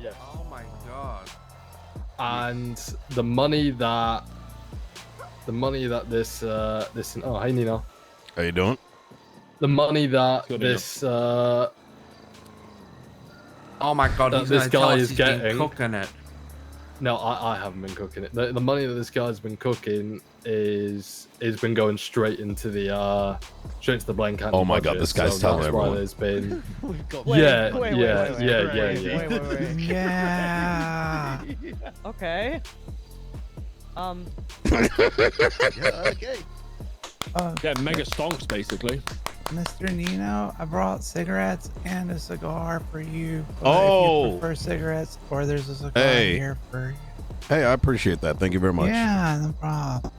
Yes. Oh my god. And the money that this oh, hey Nino. How you doing? The money that Good this Oh my god, he's this gonna tell guy us is he's been getting. cooking it. No, I haven't been cooking it. The money that this guy's been cooking is been going straight into the Blaine County. Oh my god, budget, this guy's so telling that's why everyone. there's been. Wait, Yeah. wait. Yeah. Okay. Yeah, okay. Yeah, mega stonks basically. Mr. Nino, I brought cigarettes and a cigar for you. But Oh. if you prefer cigarettes, or there's a cigar Hey. here for you. Hey, I appreciate that. Thank you very much. Yeah, no problem.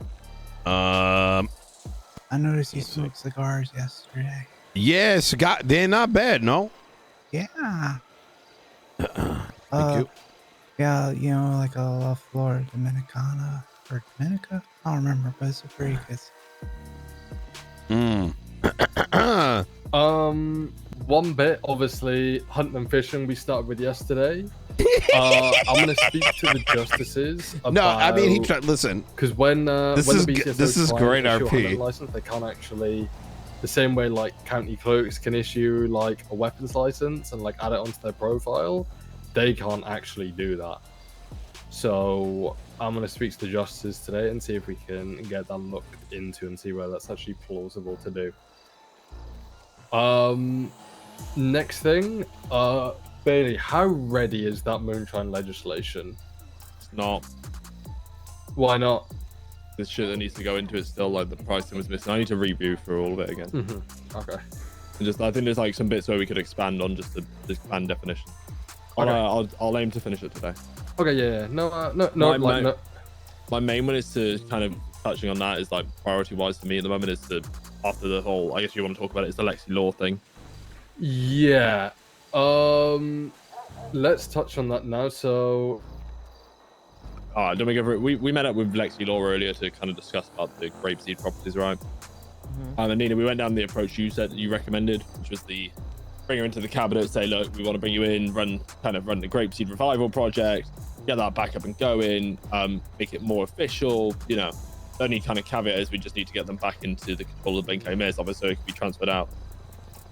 I noticed you smoked cigars yesterday. Yes, they're not bad, no? Yeah. Thank you. Yeah, you know, like a La Flor Dominicana or Dominica? I don't remember, but it's a pretty good. One bit, obviously, hunting and fishing we started with yesterday. I'm gonna speak to the justices about, No, I mean he tried. Listen, because when This when is the g- BCSO this is try great and issue a RP. hunting license, they can't actually, the same way like county clerks can issue like a weapons license and like add it onto their profile, they can't actually do that. So I'm gonna speak to the justices today and see if we can get that looked into and see whether that's actually plausible to do. Next thing, Bailey, how ready is that moonshine legislation? It's not. Why not? This shit that needs to go into it still, like the pricing was missing. I need to review through all of it again. Okay. And I think there's like some bits where we could expand on just to expand definition. I'll aim to finish it today. Okay, yeah. No. My main one is to kind of touching on that is like priority wise for me at the moment is to, after the whole, I guess you want to talk about it, it's the Lexi Law thing. Yeah. Let's touch on that now. So, Don't we go over it? We met up with Lexi Law earlier to kind of discuss about the Grapeseed properties, right? And Nina, we went down the approach you said that you recommended, which was the bring her into the cabinet, say, look, we want to bring you in, run the Grapeseed revival project, get that back up and going, make it more official. You know, the only kind of caveat is we just need to get them back into the control of the Blaine County Mayor's office so it can be transferred out.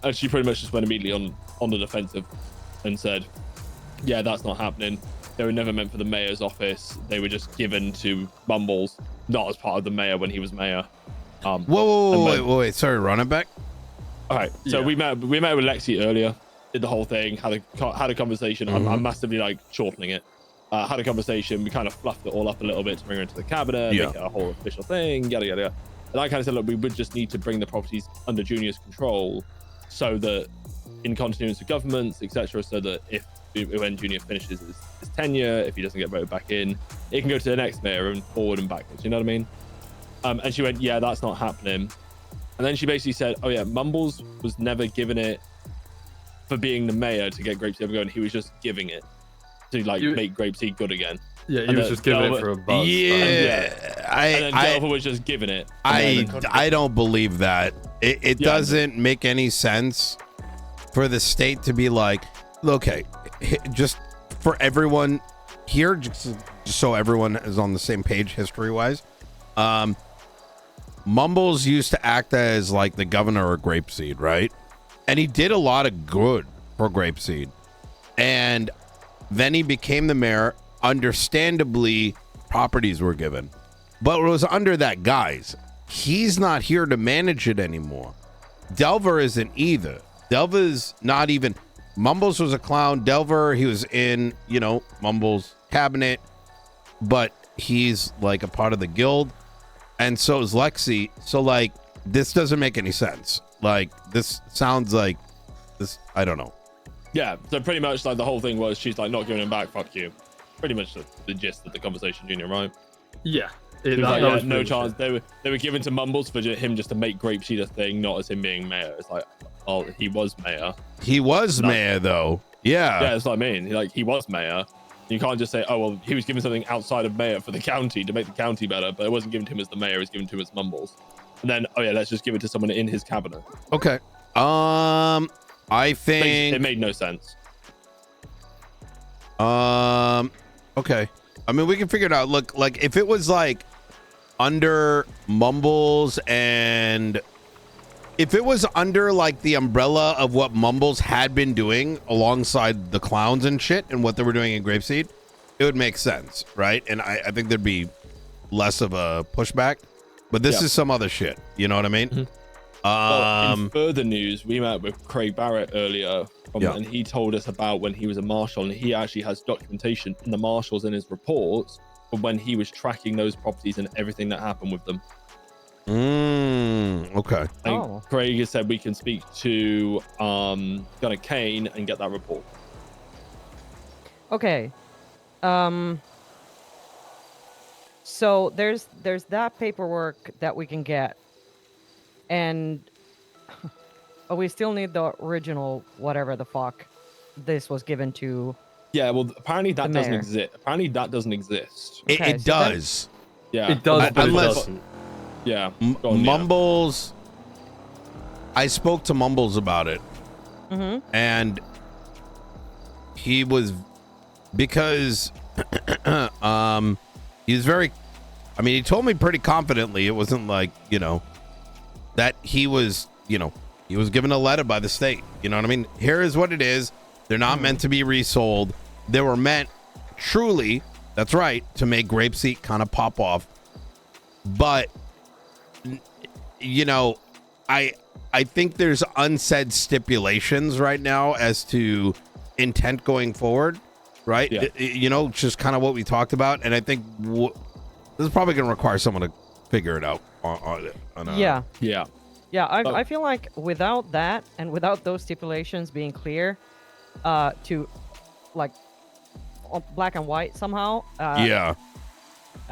And she pretty much just went immediately on the defensive and said, yeah, that's not happening. They were never meant for the mayor's office. They were just given to Mumbles, not as part of the mayor when he was mayor. Wait. Sorry, run it back. All right. So we met with Lexi earlier, did the whole thing, had a conversation. I'm massively like shortening it. Had a conversation. We kind of fluffed it all up a little bit to bring her into the cabinet, make it a whole official thing, yada yada. And I kind of said, look, we would just need to bring the properties under Junior's control, so that in continuance of governments, etc., so that when Junior finishes his tenure, if he doesn't get voted back in, it can go to the next mayor and forward and backwards. You know what I mean? And she went, yeah, that's not happening. And then she basically said, oh yeah, Mumbles was never given it for being the mayor to get Grapeseed going. He was just giving it to make Grapeseed good again. Yeah, he was just giving it for a buzz. And then Delver was just giving it. I don't believe that. It doesn't make any sense for the state to be like, okay, just for everyone here, just so everyone is on the same page history-wise. Mumbles used to act as like the governor of Grapeseed, right? And he did a lot of good for Grapeseed. And then he became the mayor. Understandably, properties were given. But it was under that guise. He's not here to manage it anymore. Delver isn't either. Delver's not even... Mumbles was a clown. Delver, he was in, Mumbles' cabinet. But he's like a part of the guild. And so is Lexi. So like, this doesn't make any sense. Like, this sounds like this, I don't know. Yeah, so pretty much like the whole thing was she's like, not giving him back, fuck you. Pretty much the gist of the conversation, Junior, right? Yeah. That was no chance. They were given to Mumbles for him just to make Grapeseed a thing, not as him being mayor. It's like, oh, he was mayor. He was mayor though. Yeah. Yeah, that's what I mean. He was mayor. You can't just say, oh, well, he was given something outside of mayor for the county to make the county better, but it wasn't given to him as the mayor, it was given to him as Mumbles. And then, oh yeah, let's just give it to someone in his cabinet. Okay. I think it made no sense. Okay. I mean, we can figure it out. Look, like if it was like under Mumbles and if it was under like the umbrella of what Mumbles had been doing alongside the clowns and shit and what they were doing in Grapeseed, it would make sense, right? And I think there'd be less of a pushback. But this is some other shit. You know what I mean? Mm-hmm. Well, in further news, we met with Craig Barrett earlier, and he told us about when he was a marshal, and he actually has documentation in the marshals in his reports for when he was tracking those properties and everything that happened with them. Okay. And Craig has said we can speak to Gunnar Kane and get that report. Okay. So there's that paperwork that we can get, and we still need the original whatever the fuck this was given to. Yeah, well, apparently that doesn't mayor. exist. Apparently that doesn't exist. It does. Yeah, It does, but unless- it doesn't. Yeah. Go on, Nino. Mumbles. I spoke to Mumbles about it, and he was because he was very. I mean, he told me pretty confidently. It wasn't like that he was he was given a letter by the state. You know what I mean? Here is what it is. They're not meant to be resold. They were meant truly. That's right, to make Grapeseed kind of pop off, but. I think there's unsaid stipulations right now as to intent going forward, right? Yeah. Just kind of what we talked about, and I think this is probably going to require someone to figure it out. Yeah. Yeah. I feel like without that and without those stipulations being clear, to like black and white somehow. I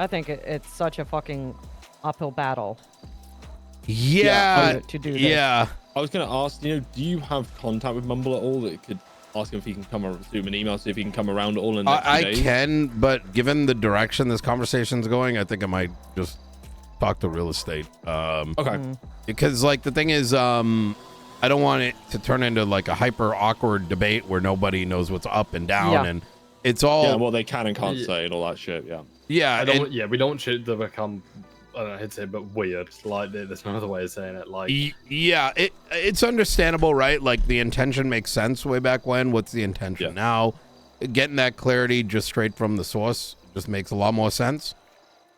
think it's such a fucking uphill battle. Yeah. To do this. Yeah. I was going to ask, do you have contact with Mumble at all that could ask him if he can come or shoot him an email, see if he can come around at all in the next few I days? can, but given the direction this conversation's going, I think I might just talk to real estate. Okay. Because like the thing is, I don't want it to turn into like a hyper awkward debate where nobody knows what's up and down, and it's all Yeah, what they can and can't say and all that shit. Yeah. We don't shit to become. I don't know how to say it, but weird. Like there's no other way of saying it. Like it's understandable, right? Like the intention makes sense way back when. What's the intention now? Getting that clarity just straight from the source just makes a lot more sense.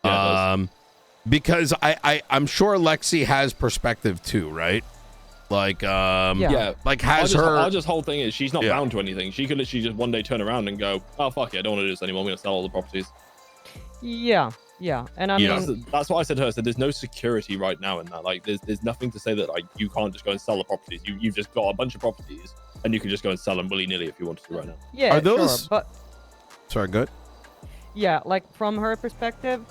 Because I'm sure Lexi has perspective too, right? Like like has our whole thing is she's not bound to anything. She could literally just one day turn around and go, oh fuck it, I don't want to do this anymore, I'm gonna sell all the properties. Yeah, and I mean that's what I said to her. I said there's no security right now in that. Like there's nothing to say that like you can't just go and sell the properties. You've just got a bunch of properties and you can just go and sell them willy-nilly if you wanted to right now. Yeah, Are those... sure, but sorry, good. Yeah, like from her perspective,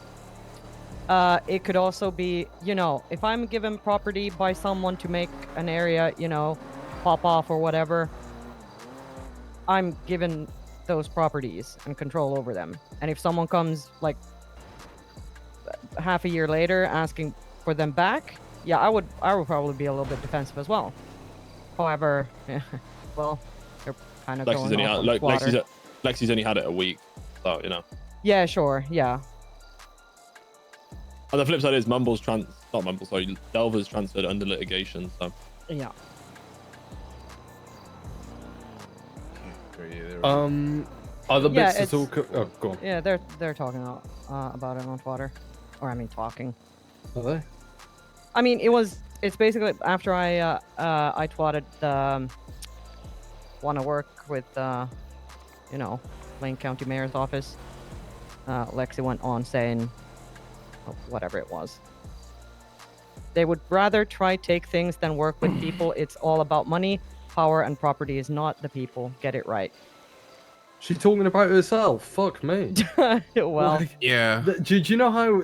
it could also be, if I'm given property by someone to make an area, pop off or whatever, I'm given those properties and control over them. And if someone comes like half a year later asking for them back, I would probably be a little bit defensive as well. However, well, they're kind of Lexi's only had it a week, so Yeah, sure, yeah. And the flip side is Delver's transferred under litigation, so Yeah. Other bits to talk. Oh, go on. Yeah, they're talking about it on Twitter, or I mean talking. Are they? I mean it's basically after I twatted the want to work with Lane County Mayor's office. Lexi went on saying whatever it was. They would rather try take things than work with people. It's all about money, power, and property is not the people. Get it right. She's talking about herself. Fuck me. Well, Yeah. Do you know how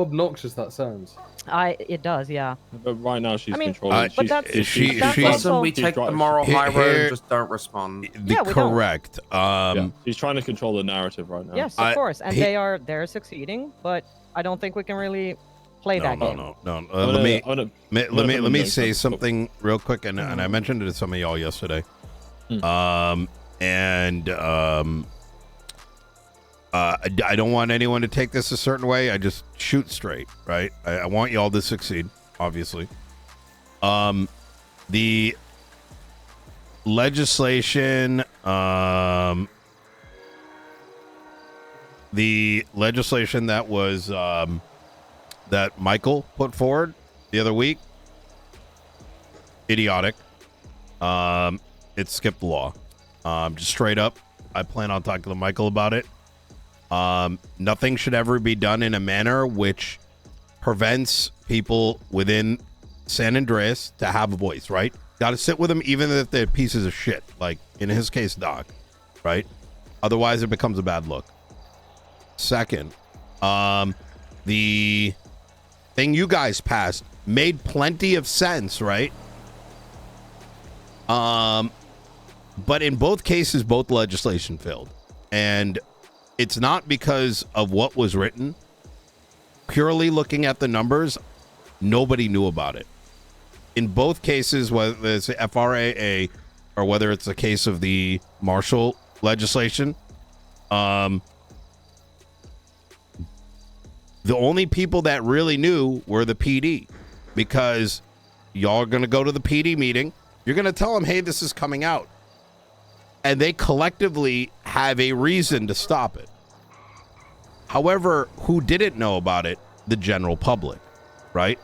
obnoxious that sounds? it does, yeah. but right now she's I mean, controlling. but that's she's also- We take the moral high road and just don't respond. Yeah, we don't. Correct. She's trying to control the narrative right now. Yes, of course, and they're succeeding, but I don't think we can really play that game. No. Let me say something real quick, and I mentioned it to some of y'all yesterday. I don't want anyone to take this a certain way. I just shoot straight, right? I want y'all to succeed, obviously. The legislation, that was that Michael put forward the other week, idiotic. It skipped the law. Just straight up, I plan on talking to Michael about it. Nothing should ever be done in a manner which prevents people within San Andreas to have a voice, right? Got to sit with them even if they're pieces of shit, like in his case, Doc, right? Otherwise, it becomes a bad look. Second, the thing you guys passed made plenty of sense, right? But in both cases, both legislation failed. And it's not because of what was written. Purely looking at the numbers, nobody knew about it. In both cases, whether it's the FRAA or whether it's a case of the Marshall legislation, the only people that really knew were the PD, because y'all are going to go to the PD meeting. You're going to tell them, hey, this is coming out. And they collectively have a reason to stop it. However, who didn't know about it? The general public, right?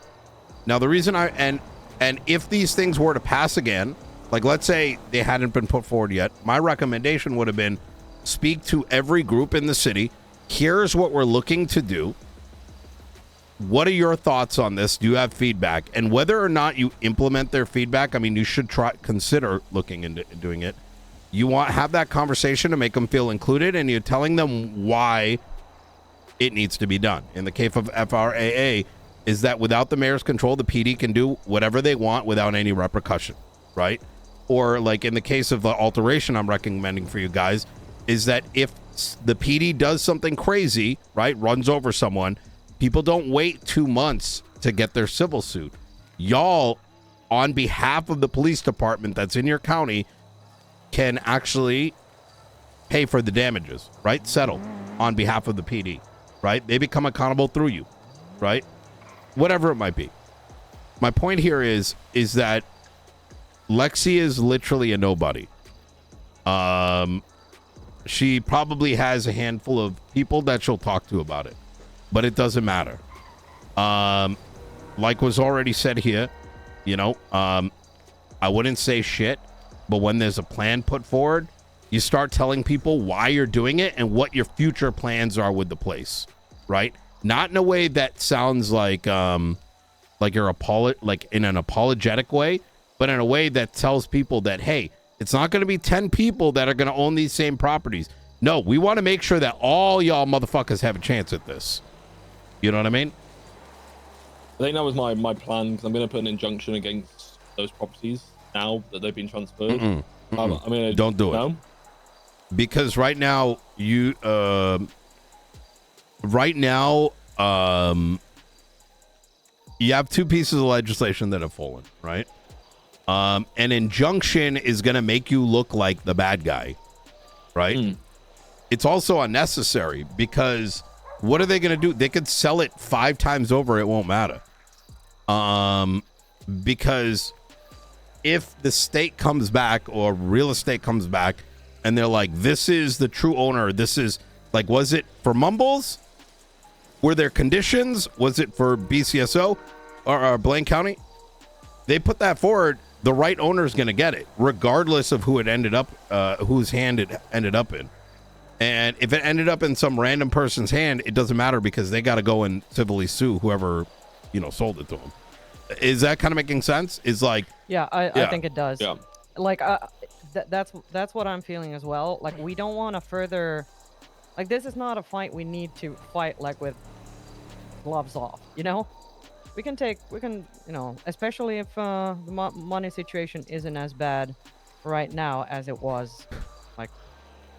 Now, the reason and if these things were to pass again, like let's say they hadn't been put forward yet, my recommendation would have been speak to every group in the city. Here's what we're looking to do. What are your thoughts on this? Do you have feedback? And whether or not you implement their feedback, I mean, you should consider looking into doing it. You have that conversation to make them feel included, and you're telling them why it needs to be done. In the case of FRAA, is that without the mayor's control, the PD can do whatever they want without any repercussion, right? Or like in the case of the alteration I'm recommending for you guys, is that if the PD does something crazy, right, runs over someone, people don't wait 2 months to get their civil suit. Y'all, on behalf of the police department that's in your county, can actually pay for the damages, right? Settle on behalf of the PD, right? They become accountable through you, right? Whatever it might be. My point here is that Lexi is literally a nobody. She probably has a handful of people that she'll talk to about it, but it doesn't matter. Like was already said here, you know, I wouldn't say shit, but when there's a plan put forward, you start telling people why you're doing it and what your future plans are with the place, right? Not in a way that sounds like you're like in an apologetic way, but in a way that tells people that, hey, it's not going to be 10 people that are going to own these same properties. No, we want to make sure that all y'all motherfuckers have a chance at this. You know what I mean? I think that was my plan, because I'm going to put an injunction against those properties now that they've been transferred. I mean, don't do it. Because right now you have two pieces of legislation that have fallen, right? An injunction is going to make you look like the bad guy, right? It's also unnecessary, because what are they going to do? They could sell it 5 times over. It won't matter. Because if the state comes back or real estate comes back and they're like, this is the true owner, this is like, was it for Mumbles? Were there conditions? Was it for BCSO or Blaine County? They put that forward. The right owner is going to get it, regardless of who it ended up, whose hand it ended up in. And if it ended up in some random person's hand, it doesn't matter, because they got to go and civilly sue whoever, sold it to them. Is that kind of making sense? Is like, I think it does. Yeah. Like, that's what I'm feeling as well. Like, we don't want to further, like, this is not a fight we need to fight like with gloves off. We can, especially if the money situation isn't as bad right now as it was like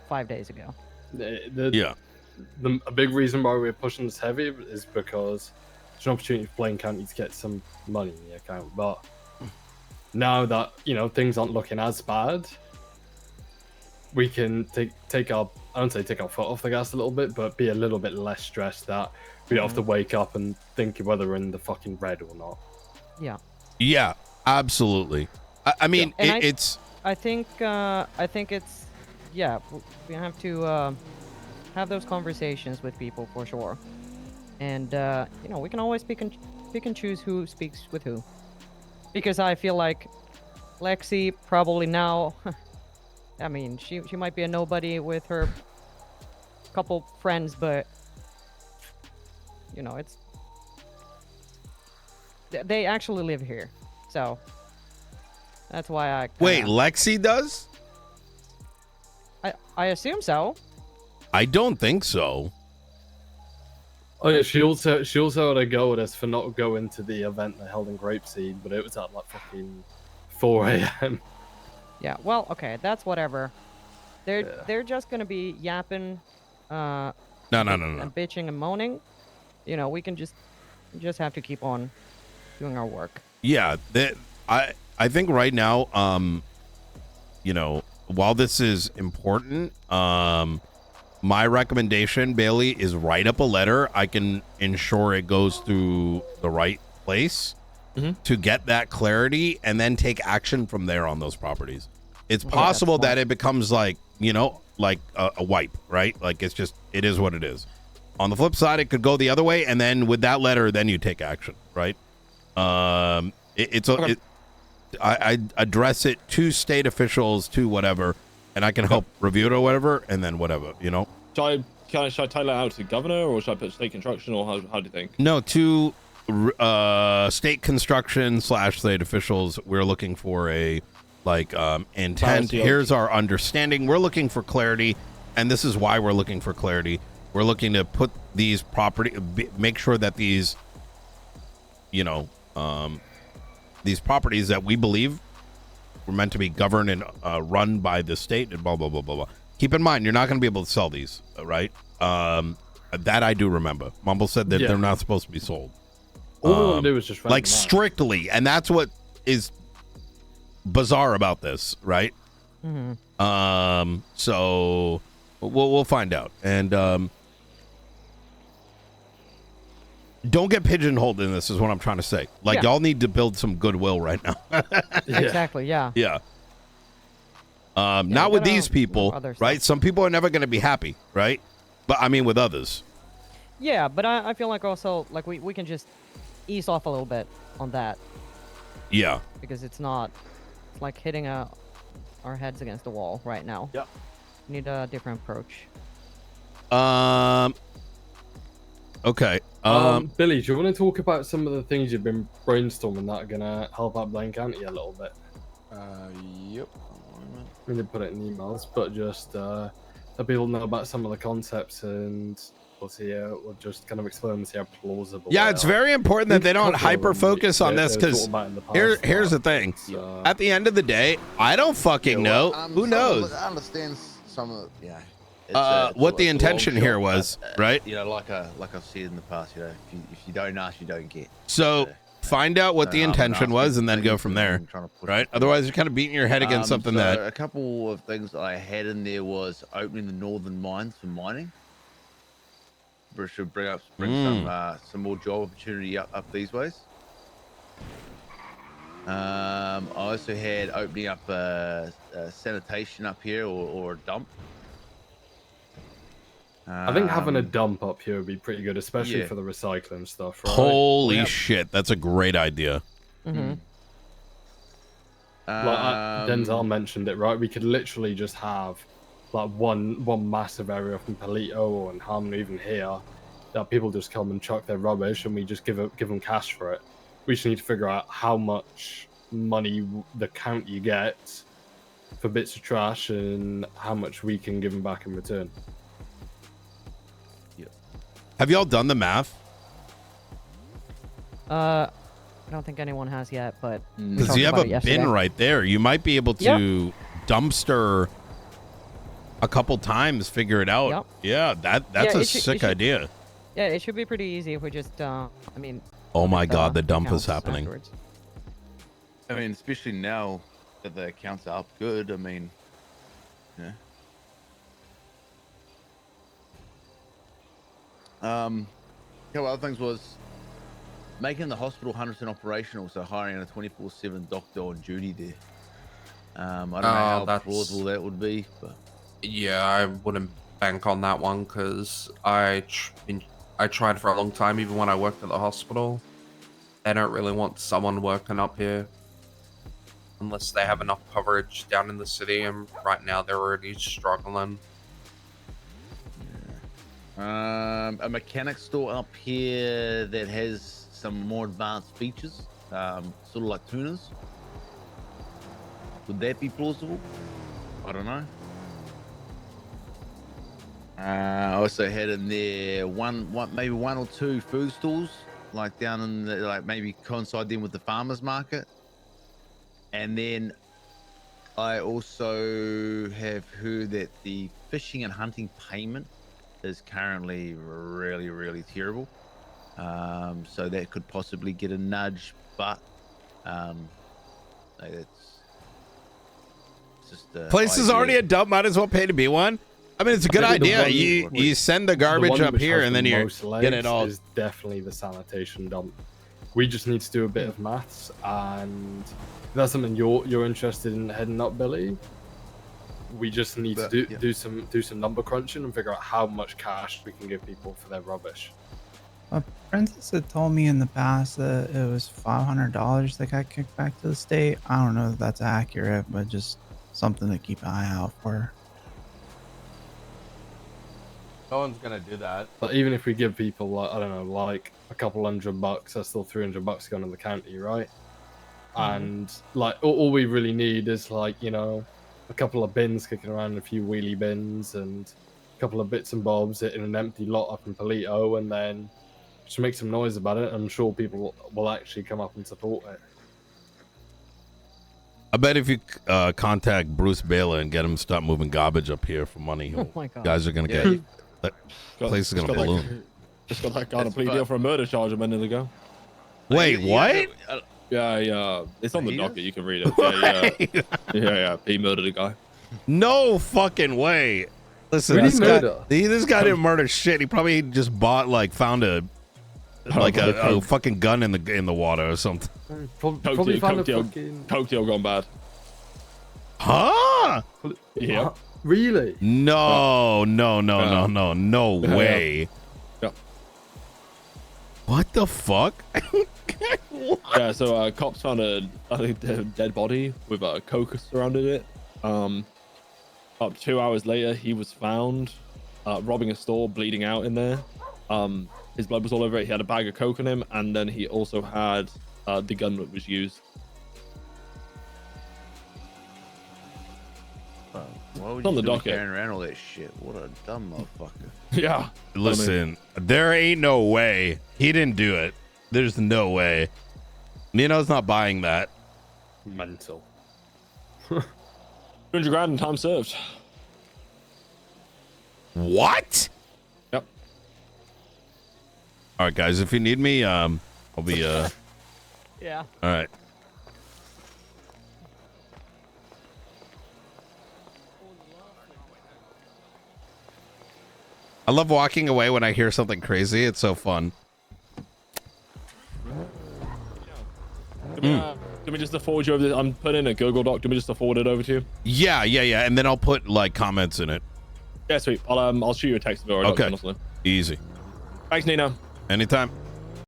5 days ago. A big reason why we're pushing this heavy is because it's an opportunity for Blaine County to get some money in the account. But now that things aren't looking as bad, we can take our I don't say take our foot off the gas a little bit, but be a little bit less stressed that we don't have to wake up and think whether we're in the fucking red or not. Yeah. Yeah, absolutely. I mean, it's. I think it's, yeah, we have to have those conversations with people for sure, and you know, we can always pick and choose who speaks with who, because I feel like Lexi probably now, I mean, she might be a nobody with her couple friends, but you know, it's they actually live here, so that's why I Wait, Lexi does? I assume so. I don't think so. Oh yeah, she also had a go at us for not going to the event they held in Grapeseed, but it was at like fucking 4 a.m. Yeah, well, okay, that's whatever. They're just gonna be yapping, No. and bitching and moaning. You know, we can just have to keep on doing our work. Yeah, I think right now, you know, while this is important, my recommendation, Bailey, is write up a letter. I can ensure it goes through the right place to get that clarity, and then take action from there on those properties. It's possible that it becomes like, you know, like a wipe, right? Like it is what it is. On the flip side, it could go the other way, and then with that letter, then you take action, right? I address it to state officials, to whatever, and I can help review it or whatever, and then whatever, you know. Should I title it out to governor, or should I put state construction, or how do you think? No, to state construction / state officials. We're looking for a intent. Here's our understanding. We're looking for clarity, and this is why we're looking for clarity. We're looking to put these make sure that these, you know, these properties that we believe were meant to be governed and run by the state and blah, blah, blah, blah, blah. Keep in mind, you're not going to be able to sell these, right? That I do remember. Mumble said that they're not supposed to be sold. All we want to do is just like strictly, and that's what is bizarre about this, right? So we'll find out, and don't get pigeonholed in this is what I'm trying to say. Like, y'all need to build some goodwill right now. Exactly. Yeah. Yeah. Not with these people, right? Some people are never going to be happy, right? But I mean with others. Yeah, but I feel like also, like, we can just ease off a little bit on that. Yeah. Because it's like hitting our heads against the wall right now. Yeah. We need a different approach. Okay. Billy, do you want to talk about some of the things you've been brainstorming that are going to help out Blaine County a little bit? Yep. We didn't put it in emails, but just let people know about some of the concepts, and we'll just kind of explain and see how plausible. Yeah, it's very important that they don't hyper focus on this, because here's the thing. At the end of the day, I don't fucking know. Who knows? I understand some of what the intention here was, right? You know, like I've said in the past, you know, if you don't ask, you don't get. So find out what the intention was, and then go from there, right? Otherwise, you're kind of beating your head against something that. A couple of things I had in there was opening the northern mines for mining. We should bring some more job opportunity up these ways. I also had opening up sanitation up here, or a dump. I think having a dump up here would be pretty good, especially for the recycling stuff, right? Holy shit, that's a great idea. Like Denzel mentioned it, right? We could literally just have like one massive area from Palito and Harmon, even here, that people just come and chuck their rubbish, and we just give them cash for it. We just need to figure out how much money the county gets for bits of trash and how much we can give them back in return. Have y'all done the math? I don't think anyone has yet, but because you have a bin right there, you might be able to dumpster a couple times, figure it out. Yeah, that's a sick idea. Yeah, it should be pretty easy if we just, I mean. Oh my God, the dump is happening. Afterwards. I mean, especially now that the accounts are up good. I mean, yeah. A couple other things was making the hospital 100% operational, so hiring a 24/7 doctor on duty there. I don't know how plausible that would be, but yeah, I wouldn't bank on that one because I tried for a long time, even when I worked at the hospital. They don't really want someone working up here unless they have enough coverage down in the city, and right now they're already struggling. A mechanic store up here that has some more advanced features, sort of like tuners. Would that be plausible? I don't know. I also had in there maybe one or two food stalls, like down in the, like maybe coincide them with the farmers market. And then I also have heard that the fishing and hunting payment is currently really, really terrible. So that could possibly get a nudge, but it's just place is already a dump. Might as well pay to be one. I mean, it's a good idea. You send the garbage up here, and then you get it all. Is definitely the sanitation dump. We just need to do a bit of maths, and if that's something you're interested in heading up, Billy. We just need to do some number crunching and figure out how much cash we can give people for their rubbish. Princess had told me in the past that it was $500 that got kicked back to the state. I don't know if that's accurate, but just something to keep an eye out for. No one's gonna do that. But even if we give people, like, I don't know, like a couple $100, that's still $300 going to the county, right? And like all we really need is, like, you know, a couple of bins kicking around, a few wheelie bins, and a couple of bits and bobs in an empty lot up in Polito, and then just make some noise about it. I'm sure people will actually come up and support it. I bet if you contact Bruce Baylor and get him to stop moving garbage up here for money, Oh my God. guys are gonna get that place is gonna balloon. Just got that guy on a plea deal for a murder charge a minute ago. Wait, what? Yeah, it's on the docket. You can read it. Yeah. He murdered a guy. No fucking way. Listen, Really this guy didn't murder shit. He probably just found a fucking gun in the water or something. Probably found a fucking coke deal gone bad. Huh? Yeah. Really? No way. Yeah. What the fuck? Yeah, so cops found a dead body with a coke surrounded it. About 2 hours later, he was found robbing a store, bleeding out in there. His blood was all over it. He had a bag of coke on him, and then he also had the gun that was used. Why would It's on you the be docket. carrying around all that shit? What a dumb motherfucker. Yeah. Listen, there ain't no way. He didn't do it. There's no way. Nino's not buying that. mental. 200 grand and time served. What? Yep. All right, guys. If you need me, I'll be. Yeah. All right. I love walking away when I hear something crazy. It's so fun. Do we just forward you over this? I'm putting in a Google Doc. Do we just forward it over to you? Yeah. And then I'll put like comments in it. Yeah, sweet. I'll shoot you a text or a Okay. document or something. Easy. Thanks, Nino. Anytime.